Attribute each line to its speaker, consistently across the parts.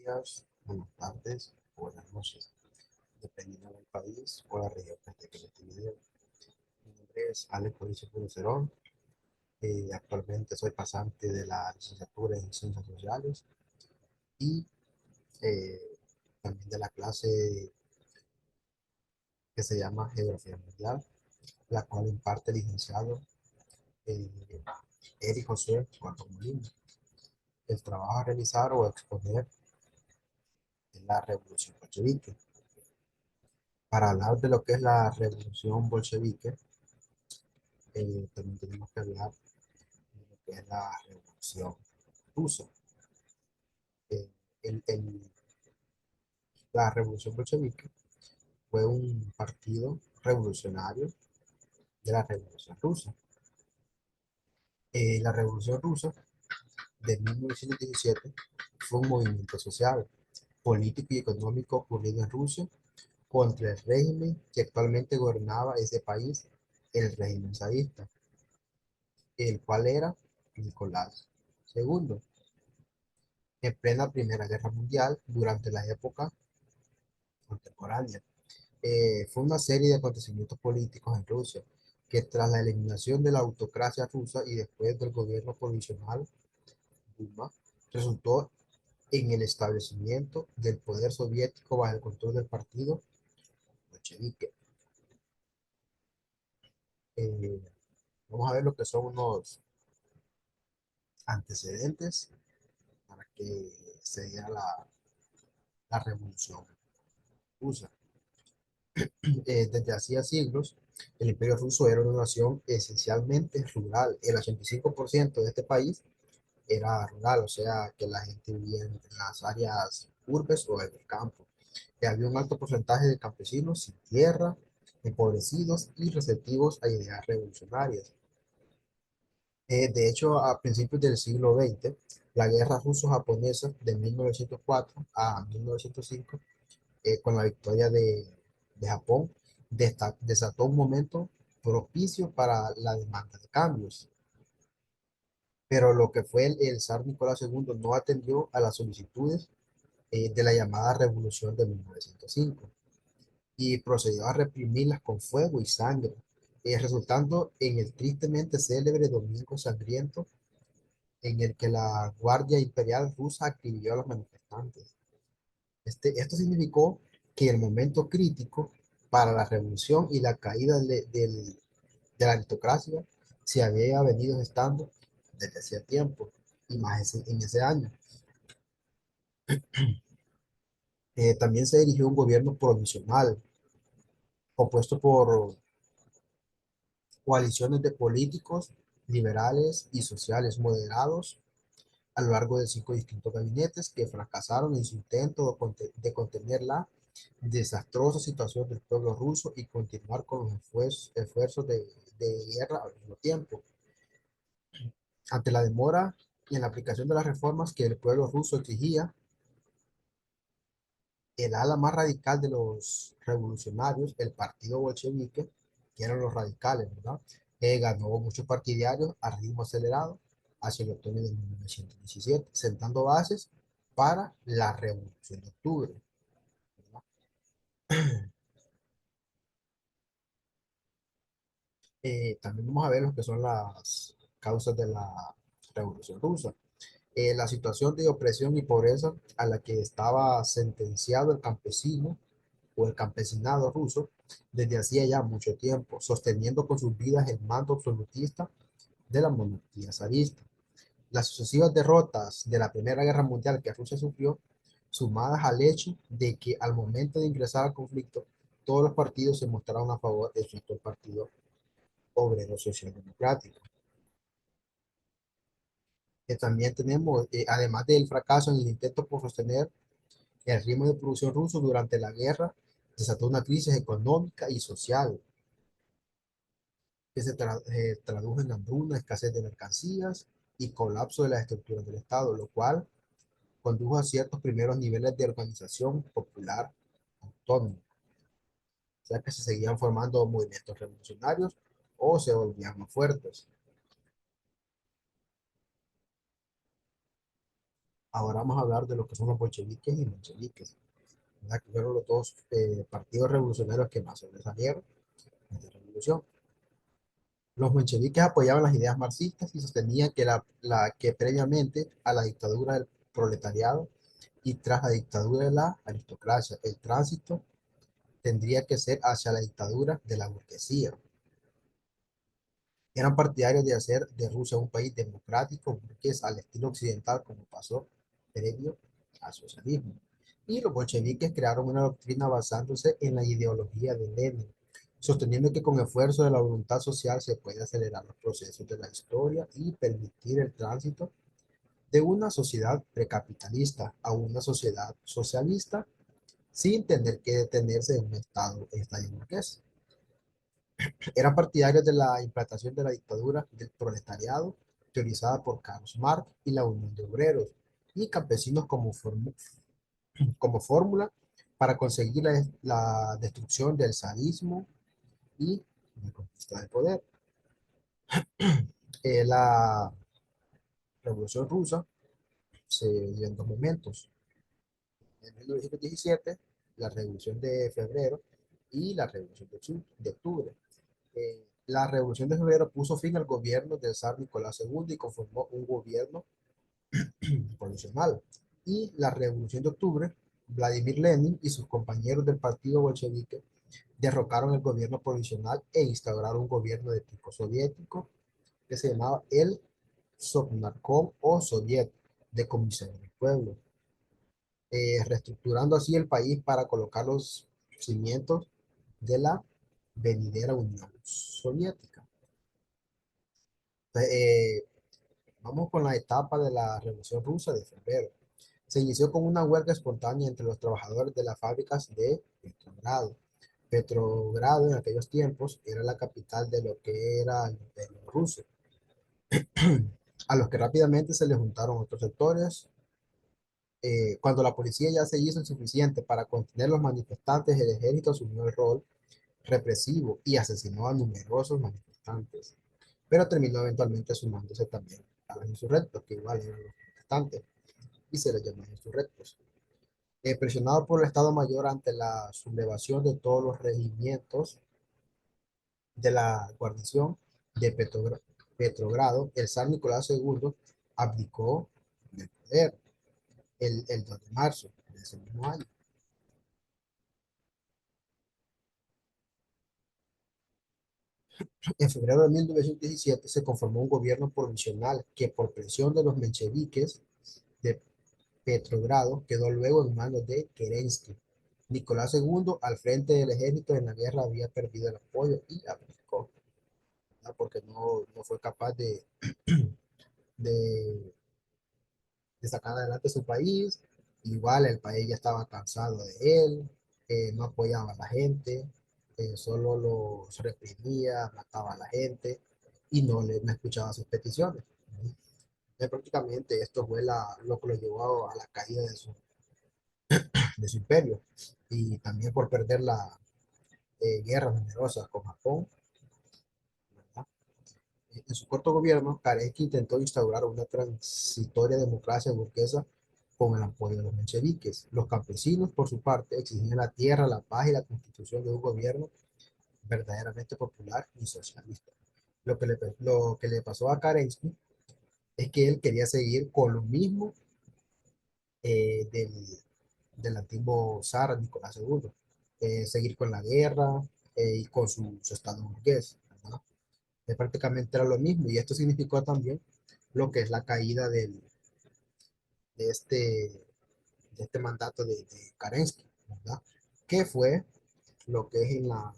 Speaker 1: días, buenas tardes o buenas noches, dependiendo del país o la región que esté viendo este video. Mi nombre es Alex Mauricio Purucerón. Actualmente soy pasante de la licenciatura en Ciencias Sociales y eh, también de la clase que se llama Geografía Mundial, la cual imparte el licenciado eh, Eric José Cuarto Molina. El trabajo a realizar o a exponer es la revolución bolchevique. Para hablar de lo que es la revolución bolchevique, también tenemos que hablar de lo que es la revolución rusa. Eh, el- el- la revolución bolchevique fue un partido revolucionario de la revolución rusa. La revolución rusa de 1917 fue un movimiento social, político y económico ocurrido en Rusia contra el régimen que actualmente gobernaba ese país, el régimen zarista, el cual era Nicolás II. En plena Primera Guerra Mundial, durante la época contemporánea. Fue una serie de acontecimientos políticos en Rusia que tras la eliminación de la autocracia rusa y después del gobierno provisional Duma, resultó en el establecimiento del poder soviético bajo el control del partido bolchevique. Eh, Vamos a ver lo que son unos antecedentes para que se diera la revolución rusa. Desde hacía siglos, el Imperio Ruso era una nación esencialmente rural. El 85% de este país era rural, o sea, que la gente vivía en las áreas urbes o en el campo. Que había un alto porcentaje de campesinos sin tierra, empobrecidos y receptivos a ideas revolucionarias. De hecho, a principios del siglo XX, la guerra ruso-japonesa de 1904 a 1905, con la victoria de Japón, desató un momento propicio para la demanda de cambios. Pero lo que fue el zar Nicolás II no atendió a las solicitudes de la llamada Revolución de 1905 y procedió a reprimirlas con fuego y sangre, resultando en el tristemente célebre Domingo Sangriento, en el que la Guardia Imperial rusa acribilló a los manifestantes. Esto significó que el momento crítico para la revolución y la caída de la aristocracia se había venido gestando desde hacía tiempo, y más en ese año. También se dirigió un gobierno provisional, compuesto por coaliciones de políticos liberales y sociales moderados a lo largo de 5 distintos gabinetes que fracasaron en su intento de contener la desastrosa situación del pueblo ruso y continuar con los esfuerzos de guerra al mismo tiempo. Ante la demora en la aplicación de las reformas que el pueblo ruso exigía, el ala más radical de los revolucionarios, el partido bolchevique, que eran los radicales, ¿verdad? Ganó muchos partidarios a ritmo acelerado hacia el otoño de 1917, sentando bases para la Revolución de Octubre, ¿verdad? También vamos a ver lo que son las causas de la Revolución Rusa. La situación de opresión y pobreza a la que estaba sentenciado el campesino o el campesinado ruso desde hacía ya mucho tiempo, sosteniendo con sus vidas el mando absolutista de la monarquía zarista. Las sucesivas derrotas de la Primera Guerra Mundial que Rusia sufrió, sumadas al hecho de que al momento de ingresar al conflicto, todos los partidos se mostraron a favor, excepto el Partido Obrero Social Democrático. También tenemos, además del fracaso en el intento por sostener el ritmo de producción ruso durante la guerra, desató una crisis económica y social que tradujo en hambruna, escasez de mercancías y colapso de las estructuras del Estado, lo cual condujo a ciertos primeros niveles de organización popular autónoma, o sea que se seguían formando movimientos revolucionarios o se volvían más fuertes. Ahora vamos a hablar de lo que son los bolcheviques y mencheviques, ¿verdad? Que fueron los dos partidos revolucionarios que más sobresalieron en esta revolución. Los mencheviques apoyaban las ideas marxistas y sostenían que previamente a la dictadura del proletariado y tras la dictadura de la aristocracia, el tránsito tendría que ser hacia la dictadura de la burguesía. Eran partidarios de hacer de Rusia un país democrático, burgués, al estilo occidental, como pasó previo al socialismo. Y los bolcheviques crearon una doctrina basándose en la ideología de Lenin, sosteniendo que con esfuerzo de la voluntad social se puede acelerar los procesos de la historia y permitir el tránsito de una sociedad precapitalista a una sociedad socialista sin tener que detenerse en un estadio burgués. Eran partidarios de la implantación de la dictadura del proletariado, teorizada por Karl Marx y la Unión de Obreros y Campesinos como fórmula para conseguir la destrucción del zarismo y la conquista del poder. La Revolución Rusa se dio en dos momentos. En 1917, la Revolución de Febrero y la Revolución de Octubre. La Revolución de Febrero puso fin al gobierno del zar Nicolás II y conformó un gobierno provisional. Y la Revolución de Octubre, Vladimir Lenin y sus compañeros del partido bolchevique derrocaron el gobierno provisional e instauraron un gobierno de tipo soviético que se llamaba el Sovnarkom o Soviet de Comisión del Pueblo, reestructurando así el país para colocar los cimientos de la venidera Unión Soviética. Eh, Vamos con la etapa de la Revolución Rusa de febrero. Se inició con una huelga espontánea entre los trabajadores de las fábricas de Petrogrado. Petrogrado en aquellos tiempos era la capital de lo que era el Imperio Ruso, a los que rápidamente se le juntaron otros sectores. Cuando la policía ya se hizo insuficiente para contener los manifestantes, el ejército asumió el rol represivo y asesinó a numerosos manifestantes, pero terminó eventualmente sumándose también a los insurrectos, que igual eran los manifestantes, y se les llamó insurrectos. Presionado por el Estado Mayor ante la sublevación de todos los regimientos de la guarnición de Petrogrado, el zar Nicolás II abdicó del poder el 2 de marzo de ese mismo año. En febrero de 1917 se conformó un gobierno provisional que por presión de los mencheviques de Petrogrado quedó luego en manos de Kerensky. Nicolás II, al frente del ejército en la guerra, había perdido el apoyo y abdicó, ¿verdad? Porque no fue capaz de, de sacar adelante su país. Igual el país ya estaba cansado de él, no apoyaba a la gente, solo los reprimía, mataba a la gente y no escuchaba sus peticiones. Prácticamente esto fue lo que lo llevó a la caída de su imperio y también por perder las guerras numerosas con Japón, ¿verdad? En su corto gobierno, Kerensky intentó instaurar una transitoria democracia burguesa con el apoyo de los mencheviques. Los campesinos, por su parte, exigían la tierra, la paz y la constitución de un gobierno verdaderamente popular y socialista. Lo que le pasó a Kerensky es que él quería seguir con lo mismo eh, del, del antiguo zar Nicolás II, seguir con la guerra y con su estado burgués, ¿verdad? Prácticamente era lo mismo y esto significó también lo que es la caída de, este, de este mandato de Kerensky, ¿verdad? Que fue lo que es en la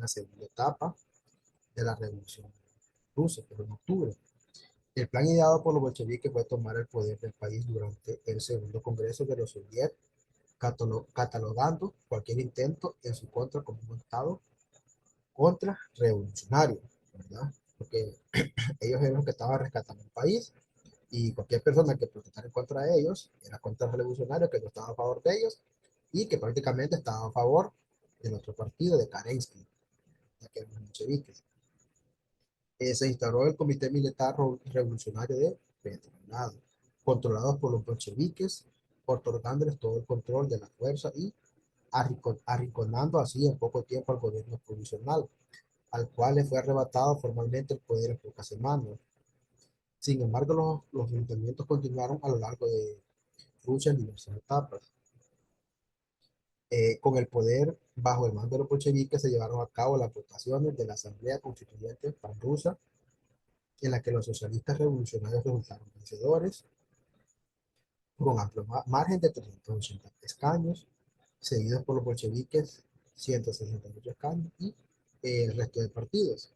Speaker 1: segunda etapa de la Revolución Rusa, pero en octubre. El plan ideado por los bolcheviques fue tomar el poder del país durante el segundo congreso de los soviets, catalogando cualquier intento en su contra como un estado contra-revolucionario, ¿verdad? Porque ellos eran los que estaban rescatando el país y cualquier persona que protestara en contra de ellos era contra-revolucionario, que no estaba a favor de ellos y que prácticamente estaba a favor del otro partido, de Kerensky, ya que eran los mencheviques. Se instauró el Comité Militar Revolucionario de Petrogrado. controlados por los bolcheviques, otorgándoles todo el control de la fuerza y arrinconando así en poco tiempo al gobierno provisional, al cual le fue arrebatado formalmente el poder en pocas semanas. Sin embargo, los enfrentamientos continuaron a lo largo de Rusia en diversas etapas. Con el poder bajo el mando de los bolcheviques se llevaron a cabo las votaciones de la Asamblea Constituyente Panrusa, en la que los socialistas revolucionarios resultaron vencedores por un amplio margen de 380 escaños, seguidos por los bolcheviques 168 escaños y el resto de partidos.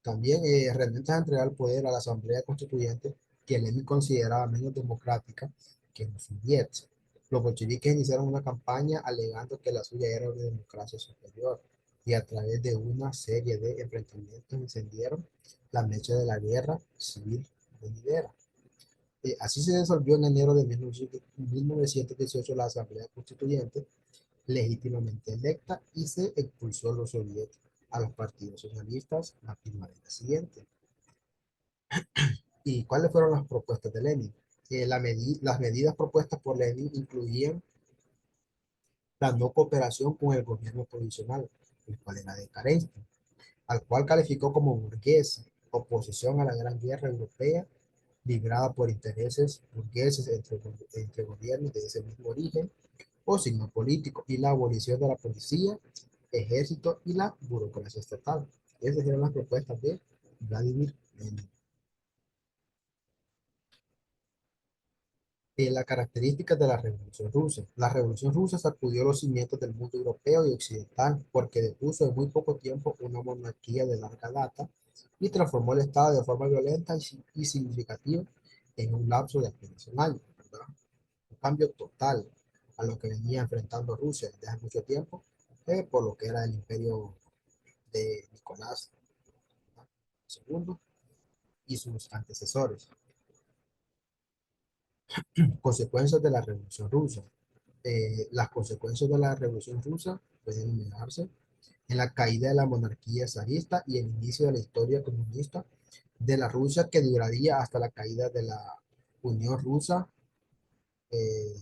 Speaker 1: También realmente se entregó el poder a la Asamblea Constituyente, que Lenin consideraba menos democrática que los soviets. Los bolcheviques iniciaron una campaña alegando que la suya era una democracia superior y a través de una serie de enfrentamientos encendieron la mecha de la guerra civil venidera. Así se disolvió en enero de 1918 la Asamblea Constituyente, legítimamente electa, y se expulsó a los soviets a los partidos socialistas la primavera siguiente. ¿Y cuáles fueron las propuestas de Lenin? Las medidas propuestas por Lenin incluían la no cooperación con el gobierno provisional, el cual era decadente, al cual calificó como burguesa, oposición a la Gran Guerra Europea, librada por intereses burgueses entre gobiernos de ese mismo origen o signo político, y la abolición de la policía, ejército y la burocracia estatal. Esas eran las propuestas de Vladimir Lenin. La característica de la Revolución Rusa. La Revolución Rusa sacudió los cimientos del mundo europeo y occidental porque depuso en muy poco tiempo una monarquía de larga data y transformó el Estado de forma violenta y significativa en un lapso de apenas un año, ¿verdad? Un cambio total a lo que venía enfrentando Rusia desde hace mucho tiempo, por lo que era el imperio de Nicolás II y sus antecesores. Consecuencias de la Revolución Rusa. Las consecuencias de la Revolución Rusa pueden enumerarse en la caída de la monarquía zarista y el inicio de la historia comunista de la Rusia, que duraría hasta la caída de la Unión Rusa eh,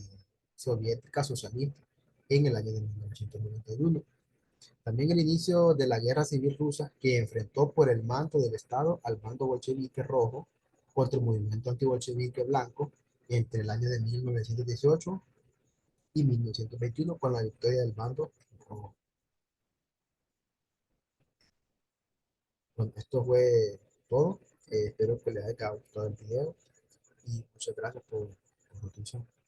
Speaker 1: Soviética Socialista en el año de 1991. También el inicio de la Guerra Civil Rusa, que enfrentó por el manto del Estado al bando bolchevique rojo contra el movimiento antibolchevique blanco entre el año de 1918 y 1921 con la victoria del bando rojo. Bueno, esto fue todo. Espero que les haya gustado el video y muchas gracias por su atención.